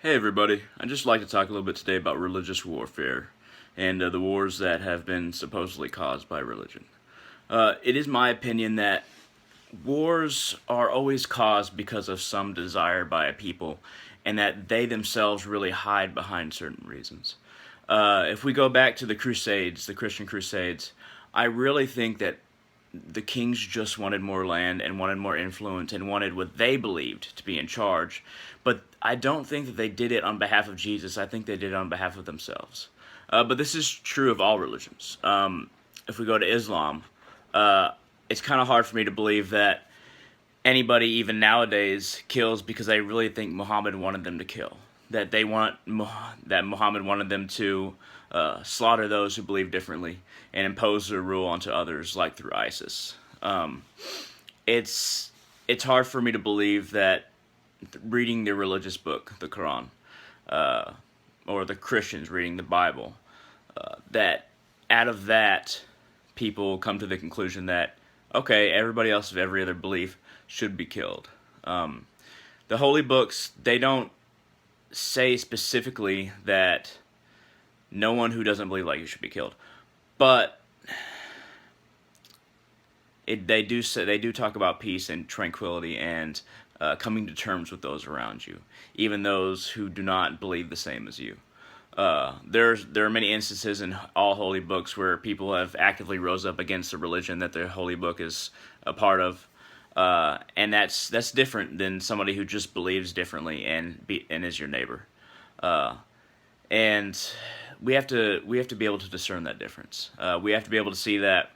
Hey everybody, I'd just like to talk a little bit today about religious warfare and the wars that have been supposedly caused by religion. It is my opinion that wars are always caused because of some desire by a people and that they themselves really hide behind certain reasons. If we go back to the Crusades, the Christian Crusades, I really think that the kings just wanted more land and wanted more influence and wanted what they believed to be in charge. But I don't think that they did it on behalf of Jesus. I think they did it on behalf of themselves. But this is true of all religions. If we go to Islam, it's kind of hard for me to believe that anybody, even nowadays, kills because they really think Muhammad wanted them to kill. That that Muhammad wanted them to slaughter those who believe differently and impose their rule onto others, like through ISIS. It's it's hard for me to believe that reading the religious book, the Quran, uh, or the Christians reading the Bible, that out of that people come to the conclusion that okay, everybody else of every other belief should be killed. The holy books, they don't say specifically that no one who doesn't believe like you should be killed, but they do talk about peace and tranquility and coming to terms with those around you, even those who do not believe the same as you. There are many instances in all holy books where people have actively rose up against the religion that their holy book is a part of, and that's different than somebody who just believes differently and is your neighbor. Uh, and we have to be able to discern that difference. We have to be able to see that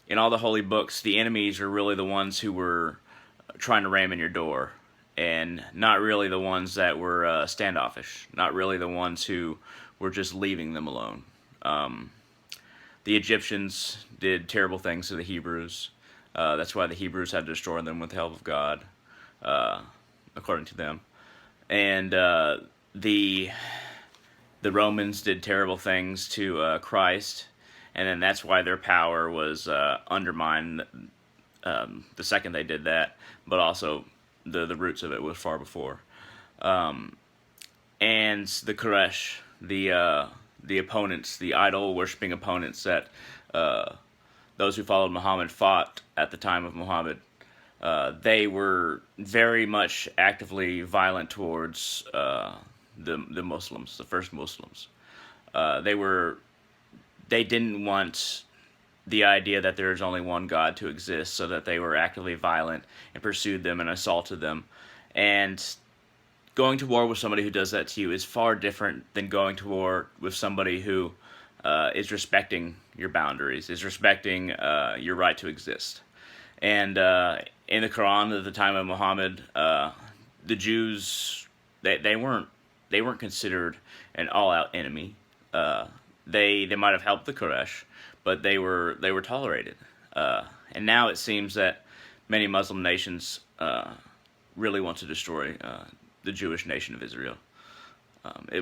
in all the holy books, the enemies are really the ones who were trying to ram in your door, and not really the ones that were standoffish, not really the ones who were just leaving them alone. Um, the Egyptians did terrible things to the Hebrews. That's why the Hebrews had to destroy them with the help of God, uh, according to them. And the the Romans did terrible things to Christ, and then that's why their power was undermined the second they did that. But also, the roots of it was far before. Um, and the Quraysh, the opponents, the idol worshipping opponents that uh, those who followed Muhammad fought at the time of Muhammad. They were very much actively violent towards the Muslims, the first Muslims. They were they didn't want the idea that there is only one God to exist, so that they were actively violent and pursued them and assaulted them. And going to war with somebody who does that to you is far different than going to war with somebody who is respecting your boundaries, is respecting your right to exist. And in the Quran at the time of Muhammad, the Jews they weren't considered an all-out enemy. They might have helped the Quraysh, but they were tolerated. And now it seems that many Muslim nations really want to destroy the Jewish nation of Israel.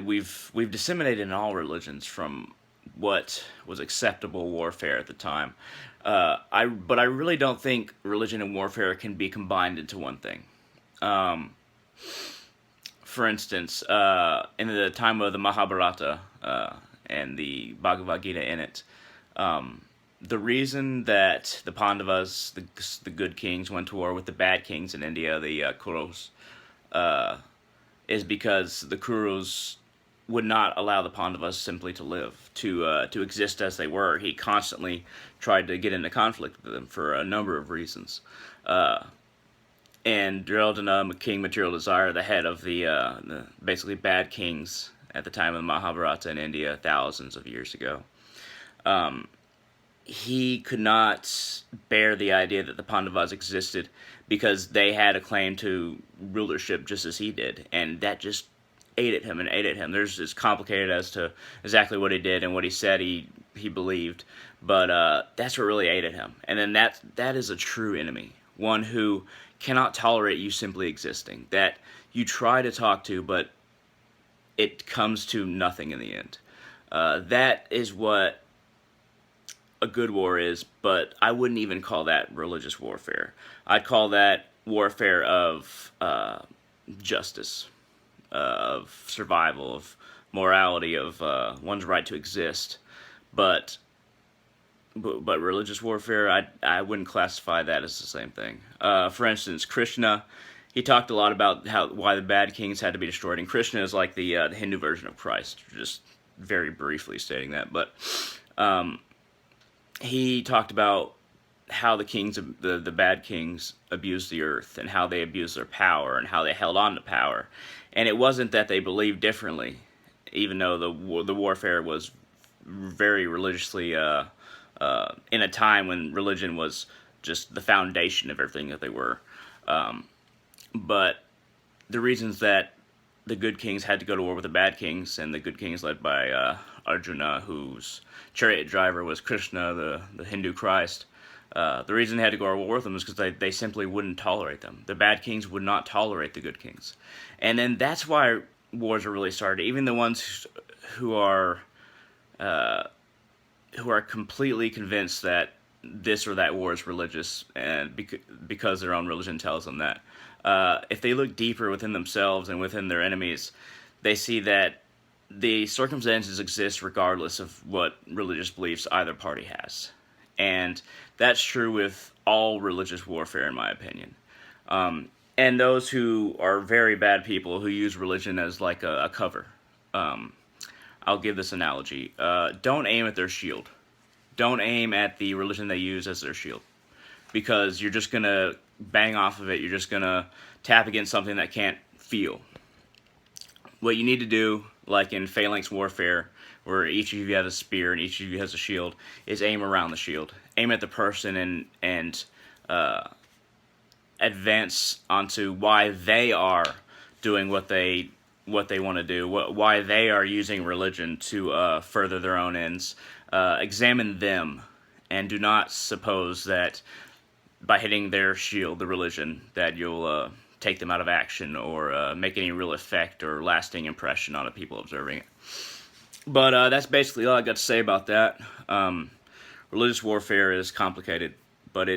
We've disseminated in all religions from what was acceptable warfare at the time. But I really don't think religion and warfare can be combined into one thing. Um, for instance, in the time of the Mahabharata and the Bhagavad Gita in it, um, the reason that the Pandavas, the good kings, went to war with the bad kings in India, the Kurus, uh, is because the Kurus would not allow the Pandavas simply to live, to exist as they were. He constantly tried to get into conflict with them for a number of reasons. Uh, and Duryodhana, King Material Desire, the head of the basically bad kings at the time of the Mahabharata in India, thousands of years ago, um, he could not bear the idea that the Pandavas existed because they had a claim to rulership just as he did, and that just ate at him and ate at him. It's complicated as to exactly what he did and what he said he believed, but that's what really ate at him. And then that is a true enemy, one who cannot tolerate you simply existing, that you try to talk to, but it comes to nothing in the end. That is what a good war is, but I wouldn't even call that religious warfare. I'd call that warfare of justice. of survival, of morality, of one's right to exist. But but religious warfare, I wouldn't classify that as the same thing. For instance, Krishna, he talked a lot about why the bad kings had to be destroyed, and Krishna is like the Hindu version of Christ. Just very briefly stating that, but he talked about how the kings, the bad kings, abused the earth, and how they abused their power, and how they held on to power. And it wasn't that they believed differently, even though the warfare was very religiously in a time when religion was just the foundation of everything that they were. But the reasons that the good kings had to go to war with the bad kings, and the good kings led by Arjuna, whose chariot driver was Krishna, the Hindu Christ, the reason they had to go to war with them is because they simply wouldn't tolerate them. The bad kings would not tolerate the good kings. And then that's why wars are really started. Even the ones who are completely convinced that this or that war is religious, and because their own religion tells them that. If they look deeper within themselves and within their enemies, they see that the circumstances exist regardless of what religious beliefs either party has. And that's true with all religious warfare, in my opinion. And those who are very bad people who use religion as like a cover. I'll give this analogy. Don't aim at their shield. Don't aim at the religion they use as their shield, because you're just going to bang off of it. You're just going to tap against something that can't feel. What you need to do, like in phalanx warfare, where each of you has a spear and each of you has a shield, is aim around the shield. Aim at the person and advance onto why they are doing what they want to do, why they are using religion to further their own ends. Examine them, and do not suppose that by hitting their shield, the religion, that you'll take them out of action or make any real effect or lasting impression on the people observing it. But that's basically all I got to say about that. Religious warfare is complicated, but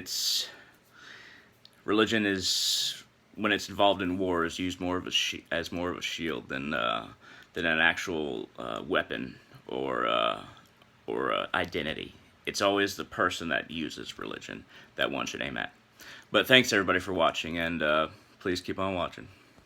religion is, when it's involved in war, is used more of as more of a shield than an actual weapon or identity. It's always the person that uses religion that one should aim at. But thanks everybody for watching, and please keep on watching.